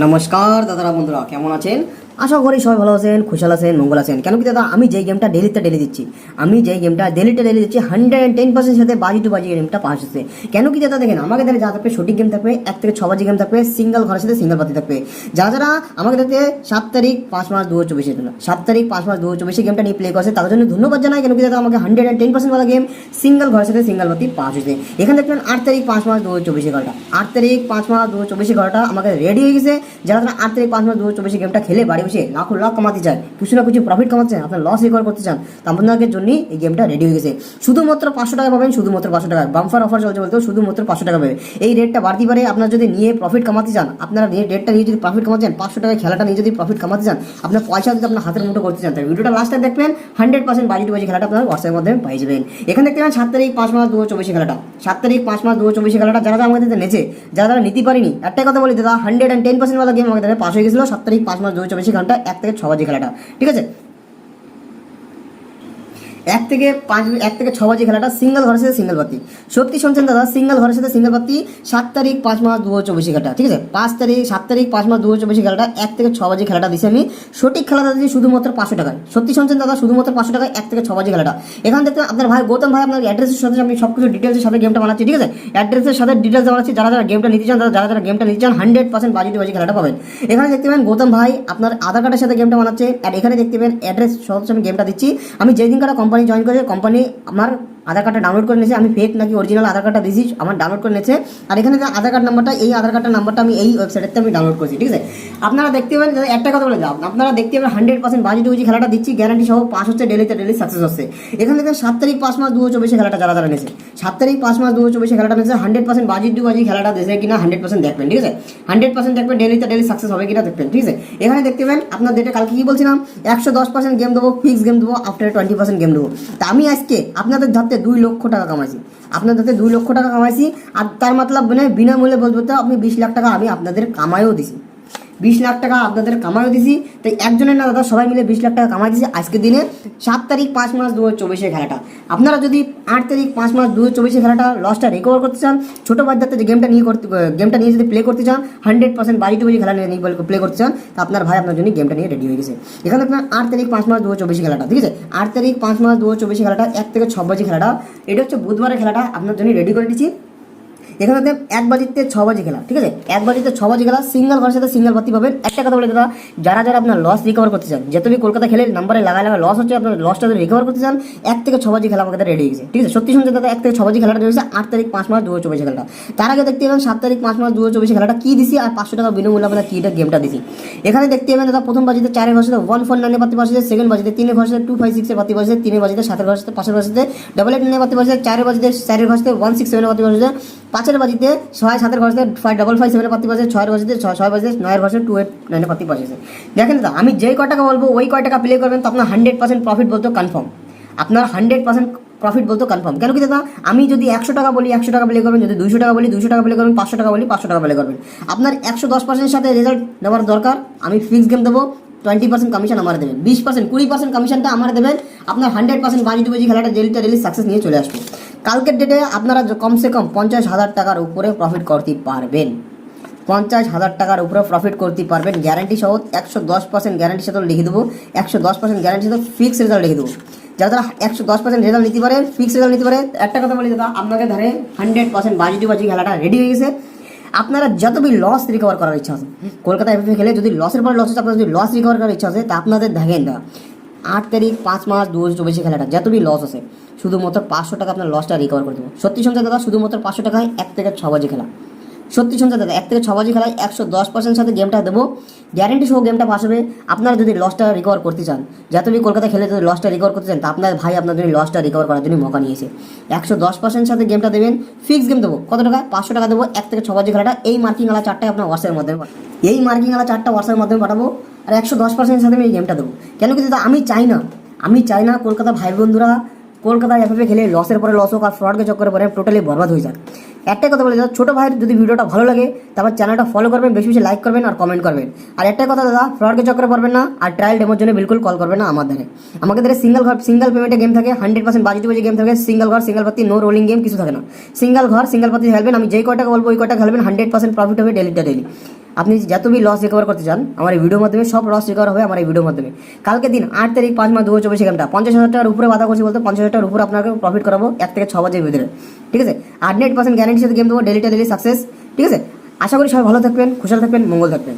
নমস্কার দাদারা বন্ধুরা, কেমন আছেন? আশা করি সবাই ভালো আছেন, খুশাল আছেন, মঙ্গল আছেন। কেন কি দাদা, আমি যেই গেমটা ডেলি দিচ্ছি, 110% সাথে বাজি টু বাজি গেমটা পাস হচ্ছে। কেন কি দাদা, দেখেন আমাকে দেখে যা থাকবে সঠিক গেম থাকবে, 1 থেকে 6 বাজি গেম থাকবে, সিঙ্গেল ঘরের সাথে সিঙ্গেল পাতি থাকবে। যারা আমাকে দেখতে 7 তারিখ 5 মাস 2024 7 তারিখ 5 মাস 2024 গেমটা নিয়ে প্লে করছে, তার জন্য ধন্যবাদ জানাই। কেন কি দাদা, আমাকে 110% वाला গেম সিঙ্গেল ঘরের সাথে সিঙ্গেল পাতি পাস হয়েছে। এখানে দেখবেন 8 তারিখ 5 মাস 2024 ঘরটা, 8 তারিখ 5 মাস 2024 ঘরটা আমাকে রেডি হয়ে গেছে। যারা 8 তারিখ 5 মাস 2024 গেমটা খেলে বাড়ি বসে লাখ কামাতে চায়, কিছু না কিছু প্রফিট কামাচ্ছেন, আপনার লস রিকভার করতে চান, তা আপনাদের জন্য এই গেমটা রেডি হয়ে গেছে। শুধুমাত্র 500 টাকা পাবেন, শুধুমাত্র 500 টাকা বাম্পার অফার চলছে বলতে শুধুমাত্র 500 টাকা পাবে। এই রেটটা বাড়তে পারে, আপনারা যদি নিয়ে প্রফিট কামাতে চান, আপনারা রেটটা নিয়ে যদি প্রফিট কামাতে চান, 500 টাকা খেলাটা নিয়ে যদি প্রফিট কামাতে চান, আপনার পয়সা যদি আপনার হাতের মুঠো করতে চান, তাহলে ভিডিওটা লাস্টে দেখবেন। 100% বাজি টু বাজি খেলাটা আপনার হোয়াটসঅ্যাপের মাধ্যমে পেয়ে যাবেন। এখানে দেখতে পাবেন 7 তারিখ 5 মাস 2024 খেলাটা, 7 তারিখ 5 মাস 2024 খেলাটা যারা আমাদের নেছে, যারা নিতে পারিনি, একটাই কথা বলি দাদা, 110% वाला গেম আমাদের পাস হয়ে গেছিল 7 তারিখ 5 মাস 2024 ঘন্টা 1 থেকে 6 বাজি খেলাটা। ঠিক আছে, 1 থেকে 6 বাজি খেলাটা সিঙ্গেল ঘরের সাথে সিঙ্গেল পাতি। সত্যি শুনছেন দাদা, সিঙ্গেল ঘরের সাথে সিঙ্গেল পাতি 7 তারিখ 5 মাস 2024 খেলাটা। ঠিক আছে, 7 তারিখ 5 মাস 2024 খেলাটা 1 থেকে 6 বাজি খেলাটা দিছি আমি। সঠিক খেলাটা দিচ্ছি শুধুমাত্র 500 টাকায়। সত্যি শুনছেন দাদা, শুধুমাত্র 500 টাকায় 1 থেকে 6 বাজি খেলাটা। এখানে দেখতে আপনার ভাই গৌতম ভাই আপনার অ্যাড্রেসের সাথে আমি সব কিছু ডিটেলসের সাথে গেমটা বানাচ্ছি। ঠিক আছে, অ্যাড্রেসের সাথে ডিটেলস বানাচ্ছি। যারা গেমটা নিতে চান, যারা গেমটা নিতে চান 100% বাজি টু বাজি খেলাটা পাবেন। এখানে দেখতে পাবেন গৌতম ভাই আপনার আধার কার্ডের সাথে গেমটা বানাচ্ছে, আর এখানে দেখতে পাবেন অ্যাড্রেস সহ আমি গেমটা দিচ্ছি। আমি যেই দিন কাটা কোম্পানি জয়েন করেছি, কোম্পানি আমার আধার কার্ডটা ডাউনলোড করে নিয়েছে, আমি ফেক নাকি অরিজিনাল আধার কার্ডটা দিয়েছি, আমার ডাউনলোড করে নিয়েছে। আর এখানে যে আধার কার্ড নাম্বারটা, এই আধার কার্ডের নাম্বারটা আমি এই ওয়েবসাইটে আমি ডাউনলোড করেছি। ঠিক আছে, আপনারা দেখতে পাবেন, একটা কথা বলে যাও, আপনারা দেখতে পাবেন 100% বাজি টু বাজি খেলাটা দিচ্ছি, গ্যারান্টি সহ পাস হচ্ছে, ডেলি সাকসেস হচ্ছে। এখানে দেখেন 7 তারিখ 5 মাস 2024 খেলাটা যারা নিয়েছে, 7 তারিখ 5 মাস 2024 খেলাটা নিয়েছে, 100% বাজি টু বাজি খেলাটা দিয়েছে কিনা 100% দেখবেন। ঠিক আছে, 100% দেখবেন, ডেলি সাকসেস হবে কিনা দেখবেন। ঠিক আছে, এখানে দেখতে পাবেন আপনার ডেটে কালকে কি বলছিলাম, 110% গেম দেবো, ফিক্স গেম দেবো, আফটার 20% গেম দেবো। তা আমি আজকে আপনাদের ধারতে 2 লক্ষ টাকা কামাইছি, আপনাদের 2 লক্ষ টাকা কামাইছি। আর তার মতলব মানে বিনামূল্যে বলবো তো আপনি 20 লাখ টাকা আমি আপনাদের কামাইও দিছি, 20 লাখ টাকা আপনাদের কামাইও দিছি। তাই একজনের না দাদা, সবাই মিলে 20 লাখ টাকা কামাই দিছি আজকের দিনে। 7 তারিখ 5 মাস 2024 খেলাটা, আপনারা যদি 8 তারিখ 5 মাস 2024 খেলাটা লসটা রিকভার করতে চান, ছোটো বাচ্চাতে যে গেমটা নিয়ে যদি প্লে করতে চান, 100% বাজি টু বাজি খেলা নিয়ে প্লে করতে চান, তা আপনার ভাই আপনার জন্য গেমটা নিয়ে রেডি হয়ে গেছে। এখানে আপনার 8 তারিখ 5 মাস 2024 খেলাটা। ঠিক আছে, 8 তারিখ 5 মাস 2024 খেলাটা 1 থেকে 6 বাজি খেলাটা, এটা হচ্ছে বুধবারের খেলাটা আপনার জন্য রেডি করে দিচ্ছি। এখানে 1 বাজিতে 6 বাজি খেলা। ঠিক আছে, 1 বাজিতে 6 বাজি খেলা, সিঙ্গেল ঘরের সাথে সিঙ্গেল পাতি পাবেন। একটা কথা বলে দাদা, যারা আপনার লস রিকভার করতে চান, যে তুমি কলকাতা খেলে নাম্বারে লাগা লস হচ্ছে, আপনার লসটা যদি রিকভার করতে চান, 1 থেকে 6 বাজি খেলা আমাদের রেডি হয়ে গেছে। ঠিক আছে, সত্যি শুনছে দাদা, 1 থেকে 6 বাজি খেলাটা রয়েছে 8 তারিখ 5 মাস 2024 খেলাটা। তার আগে দেখতে পাবেন 7 তারিখ 5 মাস 2024 খেলাটা কি দিছি, আর 500 টাকা বিনামূল্যে আপনার কিটা গেমটা দিছি। এখানে দেখতে পাবেন দাদা, প্রথম বাজিতে 4 ঘরের সাথে 149 পাতি পাশে, সেকেন্ড বাজিতে 3 ঘরের সাথে 256 পাতি পাশে, 3 বাজিতে 7 ঘরের সাথে 5 ঘরের সাথে 88 পাতি পাশে, 4 বাজিতে 4 ঘরের সাথে 167 পাতি পাশে, 5 বাজিতে 6 ঘরের সাথে 555 পাতি পাশে, 6 বাজিতে 6 বাজিতে 9 ঘরের সাথে 289 পাতি পাশে। দেখেন দাদা, আমি যেই কয় টাকা বলবো ওই কয় টাকা প্লে করবেন, তো আপনার 100% প্রফিট বলতে কনফার্ম, আপনার 100% প্রফিট বলতে কনফার্ম। কেন কি দাদা, আমি যদি 100 টাকা বলি 100 টাকা প্লে করবেন, যদি 200 টাকা বলি 200 টাকা প্লে করবেন, 500 টাকা বলি 500 টাকা প্লে করবেন। আপনার 110% সাথে রেজাল্ট নেওয়ার দরকার, আমি ফিক্স গেম দেবো, 20% কমিশন আমার দেবেন, 20% 20% কমিশনটা আমার দেবেন। আপনার 100% বাজি টু বাজি খেলাটা ডেলি সাকসেস নিয়ে চলে আসবে। কালকের ডেটে আপনারা কমসে কম 50,000 টাকার উপরে প্রফিট করতে পারবেন, 50,000 টাকার উপরে প্রফিট করতে পারবেন, গ্যারান্টি সহ 110% গ্যারান্টি সাথে লিখে দেবো, 110% গ্যারান্টি সাথে ফিক্স রেজাল্ট লিখে দেবো। যারা 110% রেজাল্ট নিতে পারে, ফিক্স রেজাল্ট নিতে পারে, একটা কথা বলি দাদা, আপনাকে ধরে 100% বাজি টু বাজি খেলাটা রেডি হয়ে গেছে। আপনারা যত বি লস রিকভার করার ইচ্ছা আছে, কলকাতা এফএফএ খেলে যদি লসের পরে লস হচ্ছে, আপনার যদি লস রিকভার করার ইচ্ছা আছে, তা আপনাদের দেখেন না 8 তারিখ 5 মাস 2024 খেলাটা যত বি লস আছে, শুধুমাত্র 500 টাকা আপনার লসটা রিকভার করে দেবো। সত্যি শুনছে দাদা, শুধুমাত্র 500 টাকায় 1 থেকে 6 বাজি খেলা। সত্যি শুনছে দাদা, 1 থেকে 6 বাজি খেলায় 110% সাথে গেমটা দেবো, গ্যারেন্টি সহ গেমটা পাস হবে। আপনারা যদি লসটা রিকভার করতে চান, যত বি কলকাতা খেলে যদি লসটা রিকভার করতে চান, তা আপনার ভাই আপনার জন্য লসটা রিকভার করার জন্য মৌকা নিয়েছে। 110% সাথে গেমটা দেবেন, ফিক্স গেম দেবো, কত টাকা, 500 টাকা দেবো। 1 থেকে 6 বাজি খেলাটা এই মার্কিং আলা 4টায় আপনার হোয়াটসঅ্যাপের মাধ্যমে, এই মার্কিং আলা 4টা হোয়াটসঅ্যাপের মাধ্যমে পাঠাবো, আর 110% সাথে আমি এই গেমটা দেবো। কেন কি দাদা, আমি চাই না কলকাতা ভাই বন্ধুরা কলকাতায় এফএফএ খেলে লসের পরে লস হোক, আর ফ্রডকে চক্করে পরে টোটালি বরবাদ হয়ে যায়। একটাই কথা বলে দাদা, ছোটো ভাইয়ের যদি ভিডিওটা ভালো লাগে, তারপর চ্যানেলটা ফলো করবেন, বেশি বেশি লাইক করবেন আর কমেন্ট করবেন। আর একটাই কথা দাদা, ফ্রডকে চক্করে পড়বেন না, আর ট্রায়াল ডেমোর জন্য বিলকুল কল করবেন না আমাদের সিঙ্গেল পেমেন্টে গেম থাকে, 100% বাজি টু বাজি গেম থাকে, সিঙ্গেল ঘর সিঙ্গেল পাতি, নো রোলিং গেম কিছু থাকে না, সিঙ্গেল ঘর সিঙ্গেল পাতি খেলবেন। আমি যেই কয়টা বলবো ওই কয়টা খেলবেন, 100% প্রফিট হবে ডেলি। আপনি যত বি লস রিকভার করতে চান আমার এই ভিডিওর মাধ্যমে সব লস রিকভার হবে আমার এই ভিডিওর মাধ্যমে। কালকে দিন 8 তারিখ 5 মাস 2024 ঘন্টা 50,000 টাকার উপরে বাধা করছি বলতে 50,000 টাকার উপরে আপনাকে প্রফিট করাবো 1 থেকে 6 বাজের ভিতরে, ঠিক আছে। 100% গ্যারান্টির সাথে গেম দেবো, ডেলি সাকসেস, ঠিক আছে। আশা করি সবাই ভালো থাকবেন, খুশাল থাকবেন, মঙ্গল থাকবেন।